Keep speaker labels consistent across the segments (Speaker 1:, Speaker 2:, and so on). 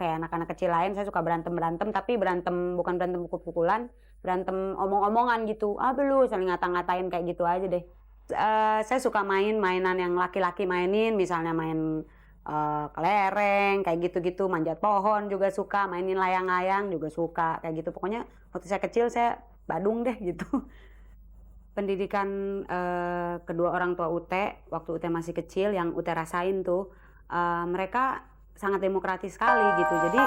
Speaker 1: kayak anak-anak kecil lain, saya suka berantem-berantem, tapi berantem bukan berantem pukul-pukulan, berantem omong-omongan gitu. "Apa lu?" saling ngata-ngatain kayak gitu aja deh. Saya suka main mainan yang laki-laki mainin, misalnya main, kelereng, kayak gitu-gitu, manjat pohon juga suka, mainin layang-layang juga suka, kayak gitu. Pokoknya waktu saya kecil saya badung deh gitu. Pendidikan, kedua orang tua Ute, waktu Ute masih kecil yang Ute rasain tuh, mereka sangat demokratis sekali gitu. Jadi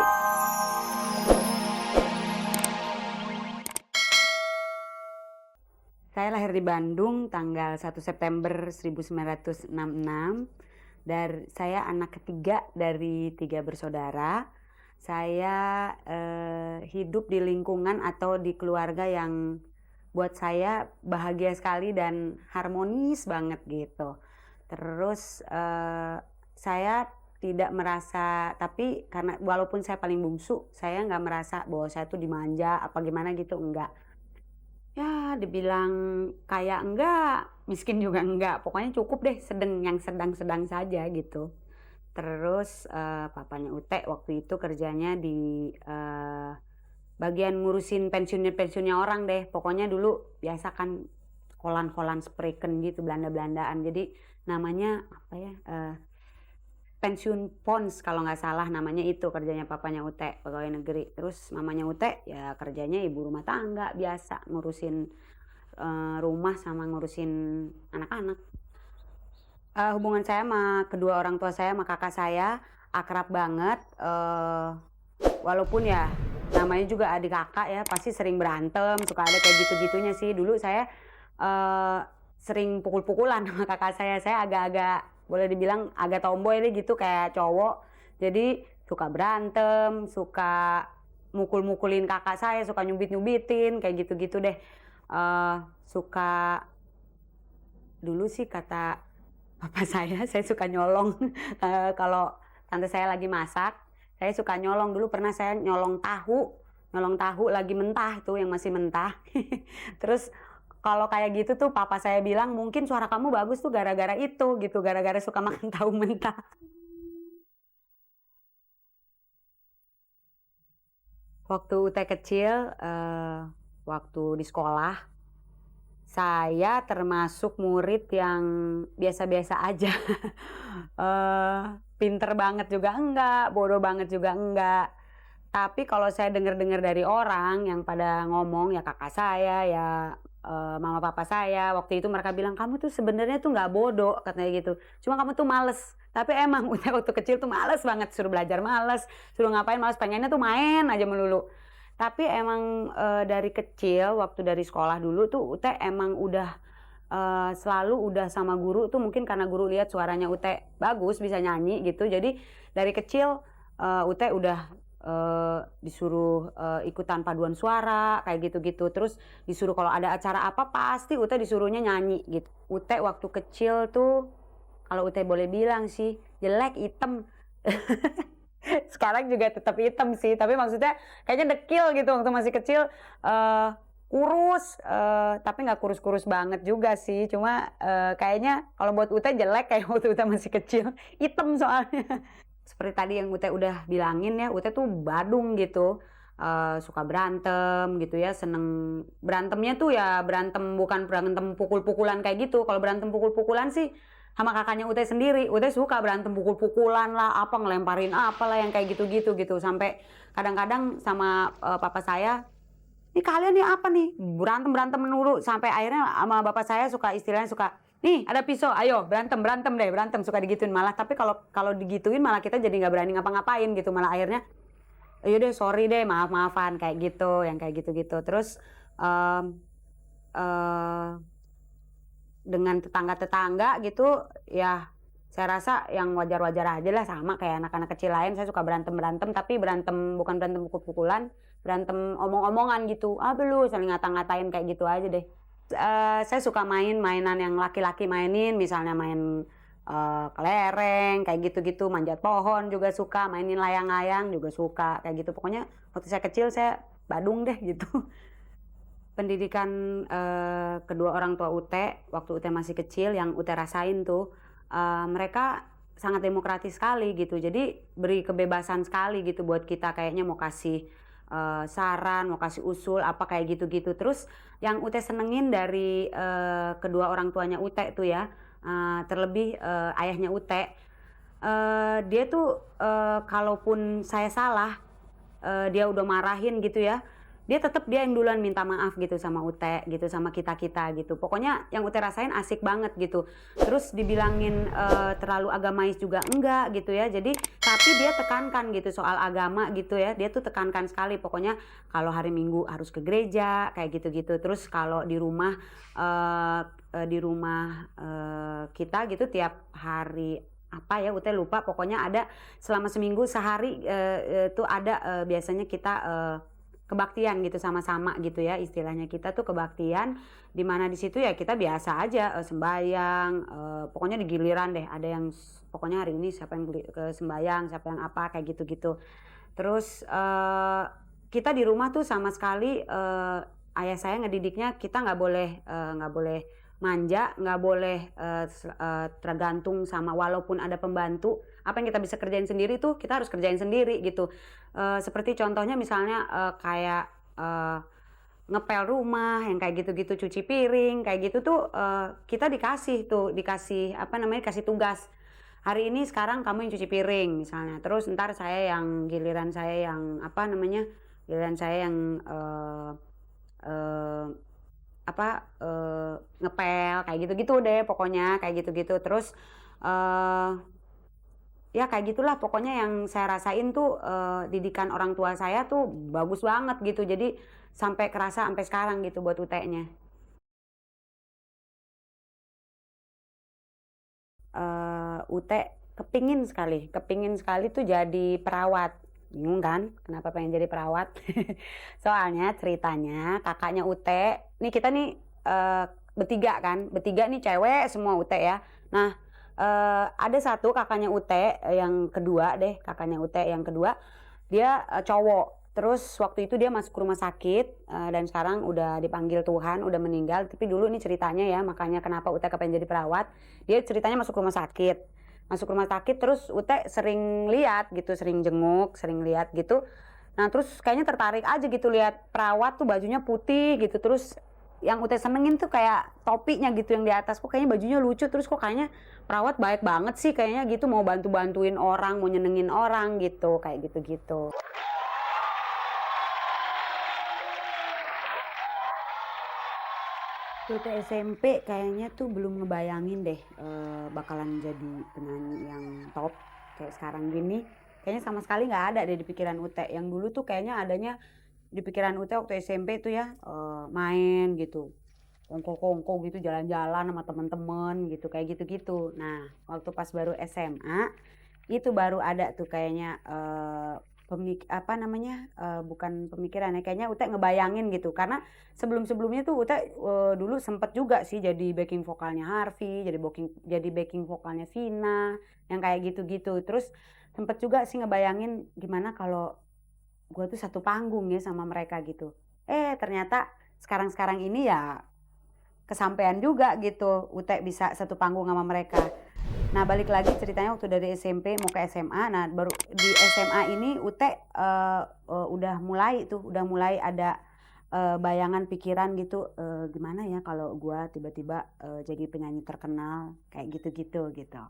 Speaker 1: saya lahir di Bandung tanggal 1 September 1966. Saya anak ketiga dari 3 bersaudara. Saya, hidup di lingkungan atau di keluarga yang buat saya bahagia sekali dan harmonis banget gitu. Terus, saya tidak merasa, tapi karena walaupun saya paling bungsu, saya nggak merasa bahwa saya tuh dimanja apa gimana gitu, enggak. Ya dibilang kaya enggak, miskin juga enggak, pokoknya cukup deh yang sedang-sedang saja gitu. Terus, papanya Ute waktu itu kerjanya di, bagian ngurusin pensiunnya orang deh. Pokoknya dulu biasa kan Holland Spreken gitu, Belanda-Belandaan. Jadi namanya apa ya, pensiun pons kalau nggak salah namanya, itu kerjanya papanya Ute, pegawai negeri. Terus mamanya Ute ya kerjanya ibu rumah tangga biasa, ngurusin, rumah sama ngurusin anak-anak. Hubungan saya sama kedua orang tua saya sama kakak saya akrab banget, walaupun ya namanya juga adik kakak ya, pasti sering berantem, suka ada kayak gitu-gitunya sih. Dulu saya, sering pukul-pukulan sama kakak saya agak-agak boleh dibilang agak tomboy deh gitu kayak cowok. Jadi suka berantem, suka mukul-mukulin kakak saya, suka nyubit-nyubitin, kayak gitu-gitu deh. Suka dulu sih kata papa saya suka nyolong. Kalau tante saya lagi masak, saya suka nyolong. Dulu pernah saya nyolong tahu lagi mentah tuh, yang masih mentah. Terus kalau kayak gitu tuh papa saya bilang, "Mungkin suara kamu bagus tuh gara-gara itu," gitu, gara-gara suka makan tahu mentah. Waktu Ute kecil, waktu di sekolah, saya termasuk murid yang biasa-biasa aja. Pinter banget juga enggak, bodoh banget juga enggak. Tapi kalau saya dengar-dengar dari orang yang pada ngomong, ya kakak saya, ya mama papa saya, waktu itu mereka bilang, "Kamu tuh sebenarnya tuh nggak bodoh," katanya gitu. "Cuma kamu tuh males." Tapi emang Ute waktu kecil tuh males banget, suruh belajar males, suruh ngapain males, pengennya tuh main aja melulu. Tapi emang, dari kecil waktu dari sekolah dulu tuh Ute emang udah, selalu udah sama guru tuh, mungkin karena guru lihat suaranya Ute bagus, bisa nyanyi gitu. Jadi dari kecil, Ute udah, disuruh, ikutan paduan suara kayak gitu-gitu. Terus disuruh kalau ada acara apa pasti Ute disuruhnya nyanyi gitu. Ute waktu kecil tuh kalau Ute boleh bilang sih jelek, item. Sekarang juga tetap hitam sih, tapi maksudnya kayaknya dekil gitu waktu masih kecil, kurus, tapi nggak kurus-kurus banget juga sih, cuma, kayaknya kalau buat Ute jelek kayak waktu Ute masih kecil, hitam soalnya. Seperti tadi yang Ute udah bilangin ya, Ute tuh badung gitu, suka berantem gitu ya, seneng berantemnya tuh ya berantem bukan berantem pukul-pukulan kayak gitu. Kalau berantem pukul-pukulan sih sama kakaknya Ute sendiri, Ute suka berantem pukul-pukulan lah, apa ngelemparin apalah yang kayak gitu-gitu gitu. Sampai kadang-kadang sama papa saya, "Nih kalian nih apa nih? Berantem-berantem melulu." Sampai akhirnya sama bapak saya suka istilahnya suka, "Nih ada pisau, ayo berantem berantem deh, berantem." Suka digituin malah. Tapi kalau kalau digituin malah kita jadi nggak berani ngapa-ngapain gitu. Malah akhirnya, "Iya deh, sorry deh, maaf-maafan," kayak gitu, yang kayak gitu-gitu. Terus, mmm, dengan tetangga-tetangga gitu, ya saya rasa yang wajar-wajar aja lah, sama kayak anak-anak kecil lain. Saya suka berantem-berantem, tapi berantem bukan berantem pukul-pukulan, berantem omong-omongan gitu. "Apa lu?" saling ngata-ngatain kayak gitu aja deh. Saya suka main mainan yang laki-laki mainin, misalnya main, kelereng, kayak gitu-gitu, manjat pohon juga suka, mainin layang-layang juga suka, kayak gitu. Pokoknya waktu saya kecil saya badung deh gitu. Pendidikan, kedua orang tua Ute, waktu Ute masih kecil yang Ute rasain tuh, mereka sangat demokratis sekali gitu. Jadi beri kebebasan sekali gitu buat kita, kayaknya mau kasih saran, mau kasih usul apa kayak gitu-gitu. Terus yang Ute senengin dari kedua orang tuanya Ute tuh ya, terlebih ayahnya Ute, dia tuh kalaupun saya salah, dia udah marahin gitu ya, dia yang duluan minta maaf gitu sama Ute gitu, sama kita-kita gitu. Pokoknya yang Ute rasain asik banget gitu. Terus dibilangin terlalu agamais juga enggak gitu ya. Jadi tapi dia tekankan gitu soal agama gitu ya. Dia tuh tekankan sekali, pokoknya kalau hari Minggu harus ke gereja kayak gitu-gitu. Terus kalau di rumah kita gitu tiap hari apa ya, Ute lupa, pokoknya ada selama seminggu sehari tuh ada biasanya kita kebaktian gitu sama-sama gitu ya, istilahnya kita tuh kebaktian, di mana di situ ya kita biasa aja sembayang, pokoknya di giliran deh, ada yang pokoknya hari ini siapa yang ke sembayang, siapa yang apa kayak gitu-gitu. Terus kita di rumah tuh sama sekali ayah saya ngedidiknya kita nggak boleh manja, nggak boleh tergantung sama, walaupun ada pembantu, apa yang kita bisa kerjain sendiri tuh kita harus kerjain sendiri gitu. Seperti contohnya misalnya kayak ngepel rumah yang kayak gitu-gitu, cuci piring kayak gitu tuh kita dikasih apa namanya, kasih tugas. Hari ini sekarang kamu yang cuci piring misalnya. Terus ntar giliran saya yang apa namanya? Giliran saya yang ngepel kayak gitu-gitu deh, pokoknya kayak gitu-gitu. Terus ya kayak gitulah pokoknya yang saya rasain tuh, didikan orang tua saya tuh bagus banget gitu. Jadi sampai kerasa sampai sekarang gitu buat UT-nya. UT kepingin sekali tuh jadi perawat. Bingung kan kenapa pengen jadi perawat? Soalnya ceritanya kakaknya UT, nih kita nih bertiga nih cewek semua UT ya. Nah, ada satu kakaknya UT kakaknya UT yang kedua, dia cowok. Terus waktu itu dia masuk rumah sakit, dan sekarang udah dipanggil Tuhan, udah meninggal. Tapi dulu nih ceritanya ya, makanya kenapa Ute kepengen jadi perawat. Dia ceritanya masuk rumah sakit. Masuk rumah sakit terus Ute sering lihat gitu, sering jenguk, sering lihat gitu. Nah terus kayaknya tertarik aja gitu lihat perawat tuh bajunya putih gitu. Terus yang Ute senengin tuh kayak topinya gitu yang di atas. Kok kayaknya bajunya lucu, terus kok kayaknya perawat baik banget sih kayaknya gitu. Mau bantu-bantuin orang, mau nyenengin orang gitu, kayak gitu-gitu. Waktu SMP kayaknya tuh belum ngebayangin deh bakalan jadi penyanyi yang top kayak sekarang gini. Kayaknya sama sekali nggak ada deh di pikiran Ute. Yang dulu tuh kayaknya adanya di pikiran Ute waktu SMP tuh ya, main gitu, kongko-kongko gitu, jalan-jalan sama temen-temen gitu, kayak gitu-gitu. Nah waktu pas baru SMA itu baru ada tuh kayaknya bukan pemikiran ya, kayaknya Ute ngebayangin gitu, karena sebelum-sebelumnya tuh Ute dulu sempet juga sih jadi backing vokalnya Harvey, jadi backing vokalnya Vina, yang kayak gitu-gitu. Terus sempet juga sih ngebayangin gimana kalau gue tuh satu panggung ya sama mereka gitu. Ternyata sekarang-sekarang ini ya kesampaian juga gitu, Ute bisa satu panggung sama mereka. Nah balik lagi ceritanya waktu dari SMP mau ke SMA, nah baru di SMA ini Ute udah mulai ada bayangan pikiran gitu, gimana ya kalau gue tiba-tiba jadi penyanyi terkenal kayak gitu-gitu gitu.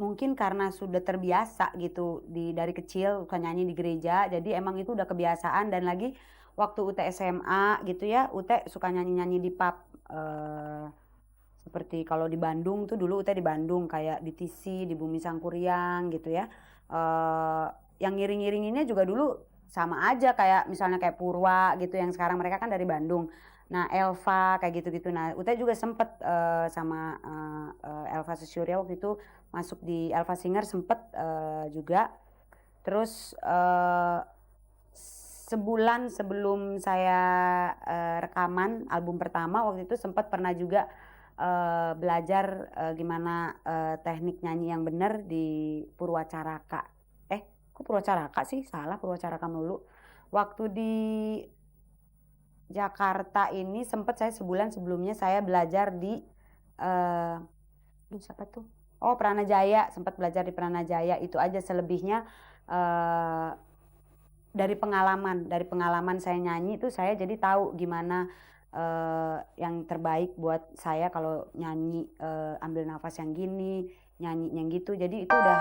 Speaker 1: Mungkin karena sudah terbiasa gitu dari kecil suka nyanyi di gereja, jadi emang itu udah kebiasaan. Dan lagi waktu Ute SMA gitu ya, Ute suka nyanyi-nyanyi di pub, seperti kalau di Bandung tuh, dulu Ute di Bandung kayak di TC, di Bumi Sangkuriang gitu ya. Yang ngiring-ngiringinnya juga dulu sama aja kayak misalnya kayak Purwa gitu, yang sekarang mereka kan dari Bandung. Nah Elva kayak gitu-gitu. Nah Ute juga sempet sama Elva Susurya waktu itu masuk di Elva Singer, sempet juga. Terus sebulan sebelum saya rekaman album pertama waktu itu sempat pernah juga belajar gimana teknik nyanyi yang benar di Purwacaraka. Kok Purwacaraka sih? Salah, Purwacaraka dulu. Waktu di Jakarta ini sempat saya sebulan sebelumnya saya belajar di siapa tuh? Oh, Pranajaya, sempat belajar di Pranajaya, itu aja. Selebihnya dari pengalaman saya nyanyi itu saya jadi tahu gimana yang terbaik buat saya kalau nyanyi, ambil nafas yang gini, nyanyi yang gitu. Jadi itu udah